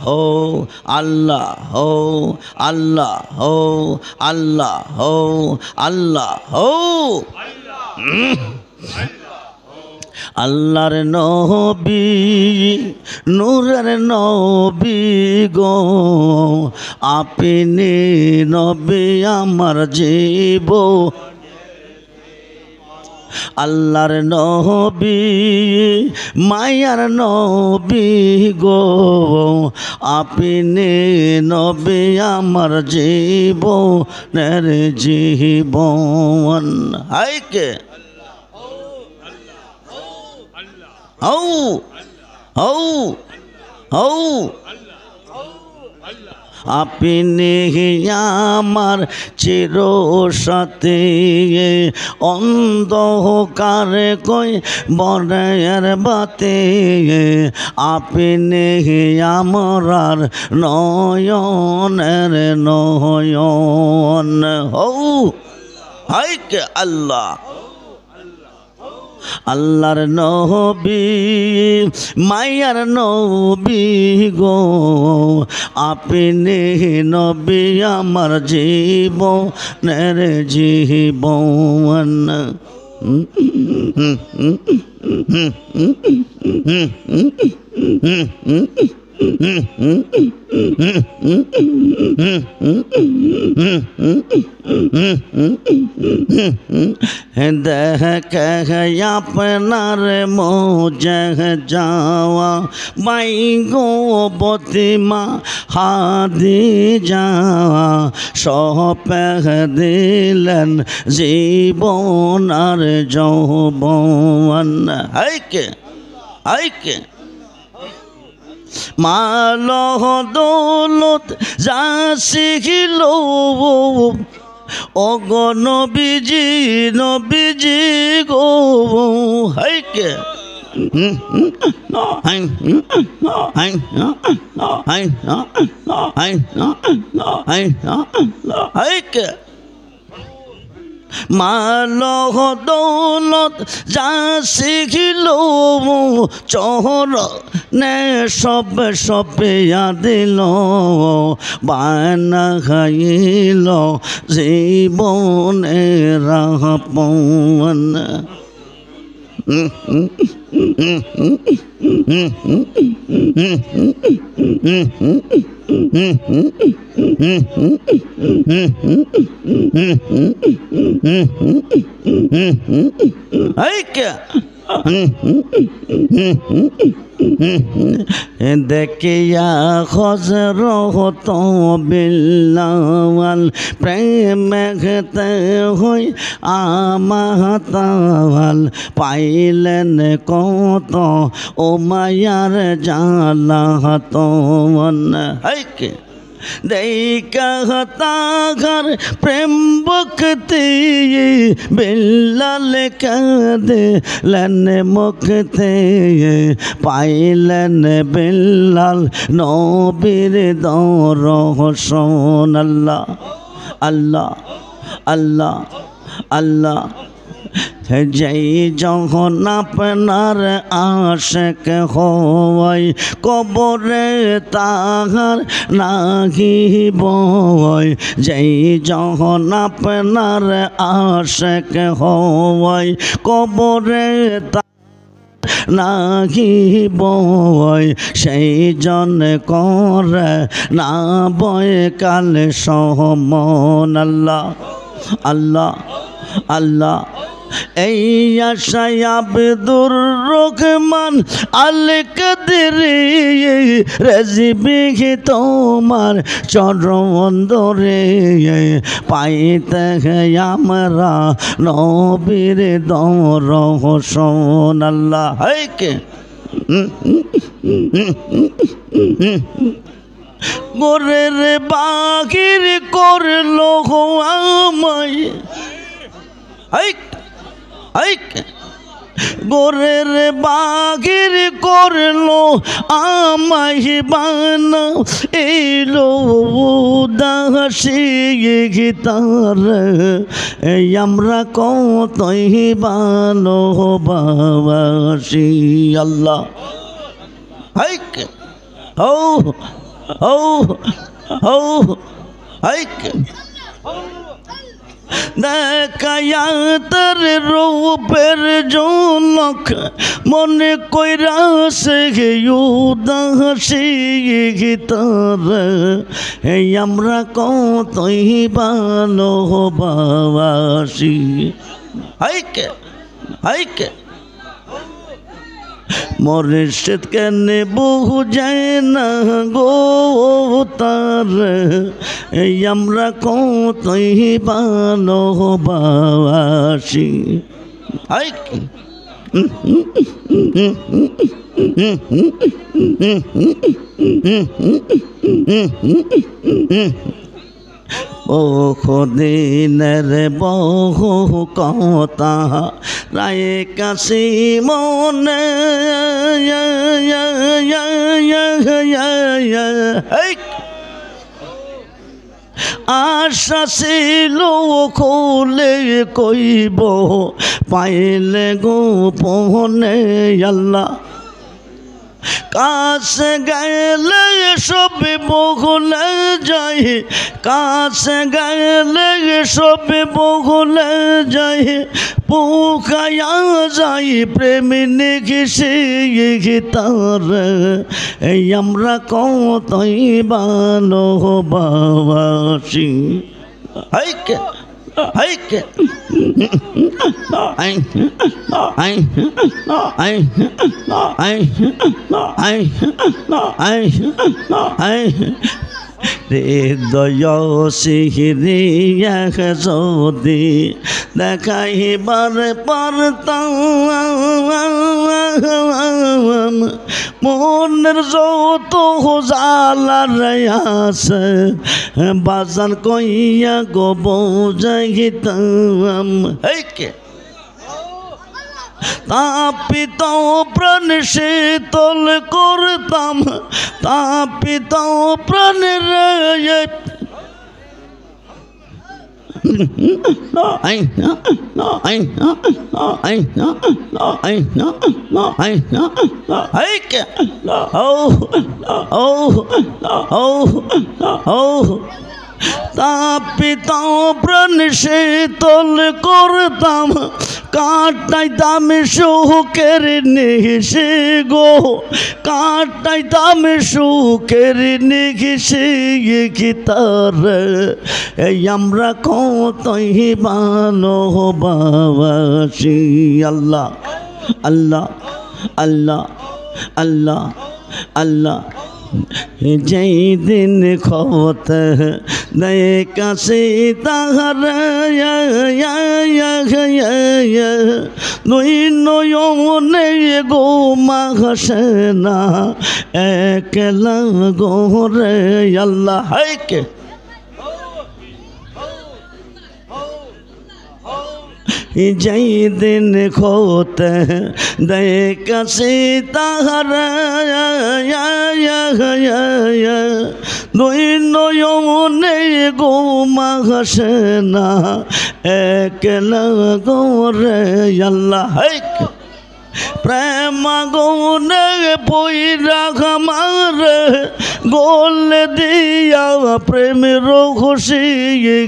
হো আল্লাহ হো আল্লাহ হো আল্লাহ হো আল্লাহ হো আল্লাহর নবী নূরের নবী গো আপনি নবী আমার জীবন আল্লাহর নবী মায়ার নবী গো আপনি নবী আমার জীবনের জীবন হাইকে হৌ হৌ হৌ আপনি আমার চির সাথী অন্ধকারে কই বনের বাতে আপনি আমার নয়নের নয়ন হৌ হাইকে আল্লাহ আল্লাহর নবী মায়ার নবী গো আপনি নবী আমার জীবনের জীবন দেখ আপনার মোজহ যাওয়া মাই গো বতিমা হাদি যাওয়া সপেহ দিলেন জীবন আর যৌবন হাইকে হাইকে মাল দৌলত যা শিখিল ওগো নবীজি নবীজি গো হাইকে হাইকে মাল দৌলত যা শিখিল চহর নে সব সপিয়া দিল বানা খাইল জীবনের পন দেখিয়া হযরত বিল্লাল প্রেমে হই আমাতাল পাইলেন কত ও মায়ার জ্বালাতন হাইকে দেখা তাহার প্রেম ভক্তি বিল্লাল কাঁদিলেন মুক্তি পাইলেন বিল্লাল নবীর দর্শন আল্লাহ আল্লাহ আল্লাহ আল্লাহ যেই যখন আপনার আশেক হয় কবরে তাহার নাহিব যেই যখন আপনার আশেক হয় কবরে নাহিব সেই জন করে না বয় কাল সহমন আল্লাহ আল্লাহ আল্লাহ এই আশায় আব্দুর রহমান আল কাদেরী রেজিবি তোমার চরণ ধরে পাইতে আমরা নবীর দর্শন আল্লাহ হাইকে গোরের বাহির করলো আমায় হাইক হাইক গোরের বাগির করলো আমায় বানা এলো দাসী গীতার আমরা কতই ভালোবাসি আল্লাহ হাইক হো হো হো হাইক দেখায়া তার রূপের ঝলক মনে কইরা সে উদাসী তার এই আমরা কতই ভালোবাসি হাইকে হাইকে মুর্শিদ কেনে বুঝায় না গো তার এই আমরা কতই ভালোবাসি হাইকে বহুদিনের বহু কথা রায় কাশি মনে আশা ছিল খুলে কইব পাইলে গোপনে আল্লাহ কাছে গেলে সব বগলে যায় কাছে গেলে সব বগলে যায় পোকায়া যায় প্রেমিনী ঘিসে তার এই আমরা কতই ভালোবাসি হাইকে হাইকে আই আই আই আই আই আই আই হৃদয় সিহিরিয়া যদি দেখাইবার পারতাম মনের যত জালার আছে বাজান কইয়া গো বুঝাইতাম হেকে তাপিত প্রাণ শীতল করতাম তাপিত প্রাণের তাপিত প্রাণ শীতল করতাম কাটাইতাম সুখের নিঘিসে গো কাটাইতাম সুখের নিঘিসে কি তার এই আমরা কতই ভালোবাসি আল্লাহ আল্লাহ আল্লাহ আল্লাহ আল্লাহ যেই দিন খত দে কাশি তাহার দুই নয়নে গো মাঘসে না একলা গোরে আল্লাহ হাইকে যেই দিন খোতে দে কাশি তাহার দুই নয়নে গো মাঘসে না একলা গোরে আল্লাহ হাইকে প্রেম গৌনে পইরা খামার গোল দিয়া প্রেমের খুশি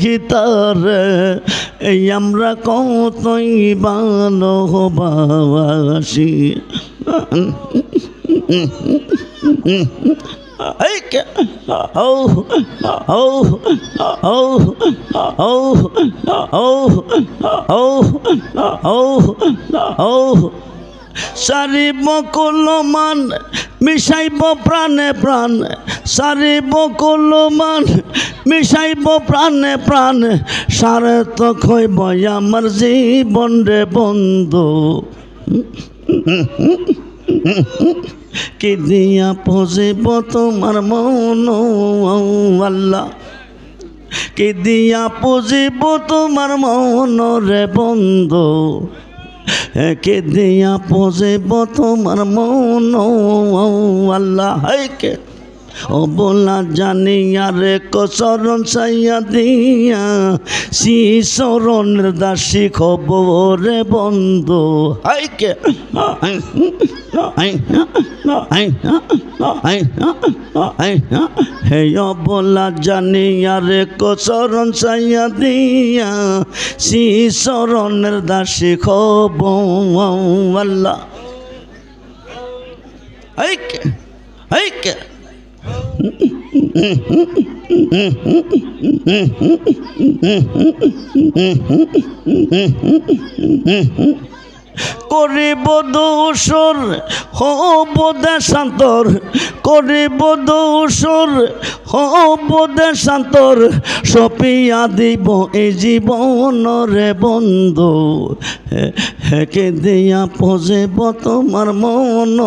গীতার এই আমরা কতই ভালোবাসি সারি বকুল মান মিশাইব প্রাণে প্রাণ সারি বকুল মান মিশাইব প্রাণে প্রাণ সারে তো খইব আমার জীবন রে বন্ধু কি দিয়া পুজিব তোমার মন আল্লাহ কি দিয়া পুজিব তোমার মন রে বন্ধু কে দিয়া পুজিব তোমার মন আল্লাহ হাইকে ও বলা জানিয়া রে কচরণ চাইয়া দিয়া শ্রী চরণের দাসী খবরে বন্ধু হাইকে হে বলা জানিয়া রে কচরণ চাইয়া দিয়া শ্রী চরণের দাসী খবর আল্লাহ হাইকে হাইকে করিব দোষর হব দেশান্তর করিব দোষর হব দেশান্তর সপিয়া দিব এই জীবন রে বন্ধু হেকে দিয়া পজেব তোমার মন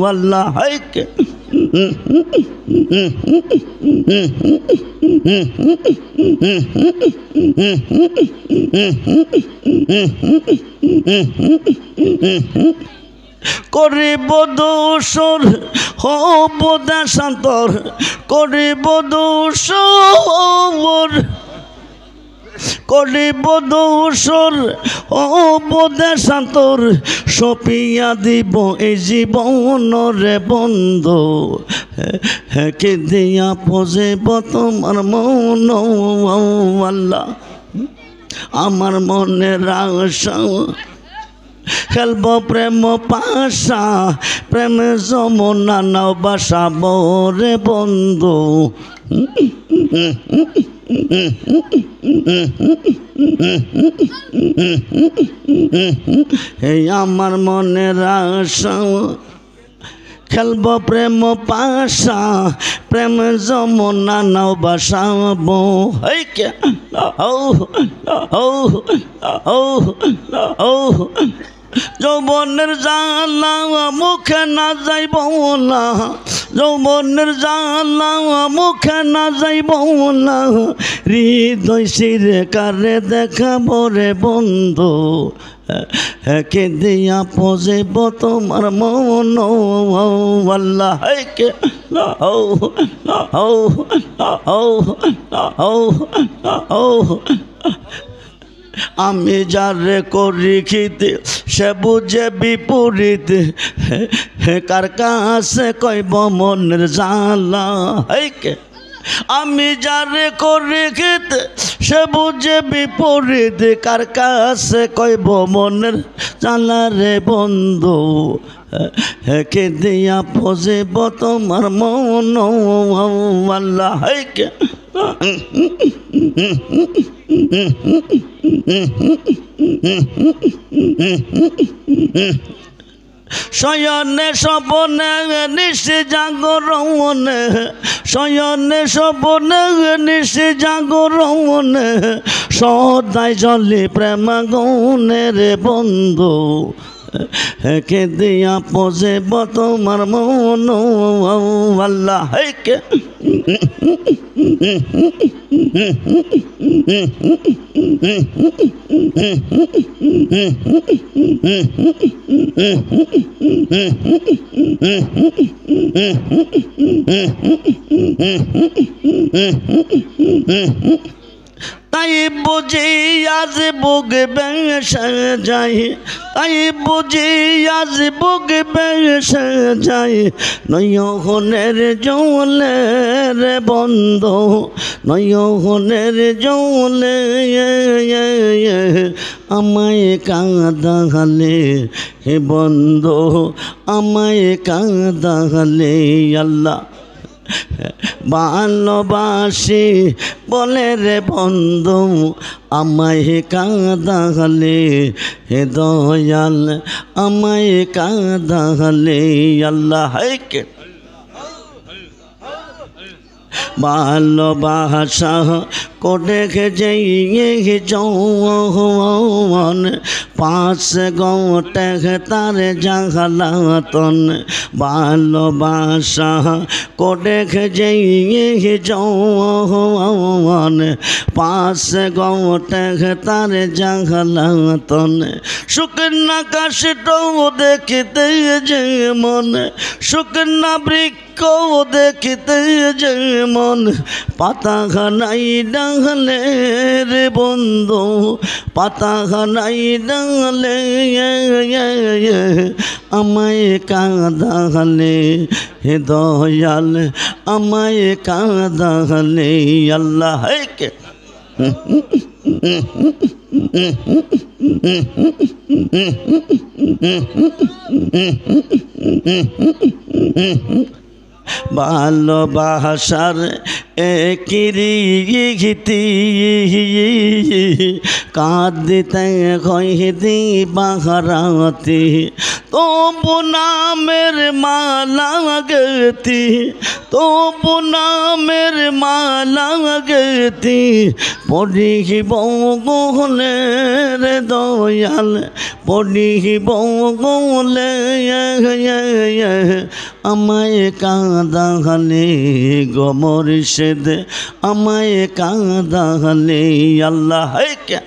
আল্লাহ হাইকে করিব দোষর হব দেশান্তর করিব দোষর করিব দোষর হব দেশান্তর সপিয়া দিব এই জীবন রে বন্ধু হেকে দিয়া পজেব তোমার মন আল্লাহ আমার মনের আশা খেলব প্রেম পাশা প্রেম যমুনা নাও বাসাব রে বন্ধু হে আমার মনের আশা খেলব প্রেম পাশা প্রেম যমুনা নাও বাসাব হেকে যৌবনের জ্বালা মুখে না যাইব না যৌবনের জ্বালা মুখে না যাইব না হৃদয় শিরে কারে দেখাব রে বন্ধু হেকে দিয়া পজেব তোমার মন আল্লাহ হেকে আমি যারে করি খিতে সে বুঝে বিপরীত হে কার কাছে কইব মনের জ্বালা হেকে আমি যারে করি খিতে সে বুঝে বিপরীত কার কাছে কইব মনের জ্বালা রে বন্ধু হেকে দিয়া পজেব তোমার মন আল্লাহ হেকে শয়নে স্বপনে নিশি জাগরণে শয়নে স্বপনে নিশি জাগরণে সদাই জলে প্রেম গৌনে রে বন্ধু হেকে দিয়া পজেব তোমার মন আল্লাহ হেকে তাই বুঝি আজ বুক বেসে যাই তাই বুঝি আজ বুক বেসে যাই নয়নের জলে রে বন্ধু নয়নের জলে আমায় কাঁদালে হে বন্ধু আমায় কাঁদালে আল্লাহ ভালোবাসি বলে রে বন্ধু আমায় কাঁদালে হে দয়াল আমায় কাঁদালে আল্লাহ হেকে ভালোবাসা করে যে যৌন পাঁচ গোটে তার জাগলাতন ভালোবাসা করে যে যৌন পাঁচ গোটে তার জাগলাতন শুকনা কাশটাও দেখিতে যে মন শুকনা বৃক্ষ বৃক্ষও দেখতে যেমন পাতাখানাই ডালে রে বন্ধু, পাতাখানাই ডালে আমায় কাঁদালে হে দয়াল, আমায় কাঁদালে আল্লাহ কে ভালোবাসার কিরিগিতি কাঁদিতে কইদি বাহারাতি, তবু নামের মালা গতি, তবু নামের মালা গতি পড়িব গোলে রে দয়াল, পড়িব গোলে আমায় কাঁদালে গো মুর্শিদ, আমায় কাঁদালে আল্লাহ কে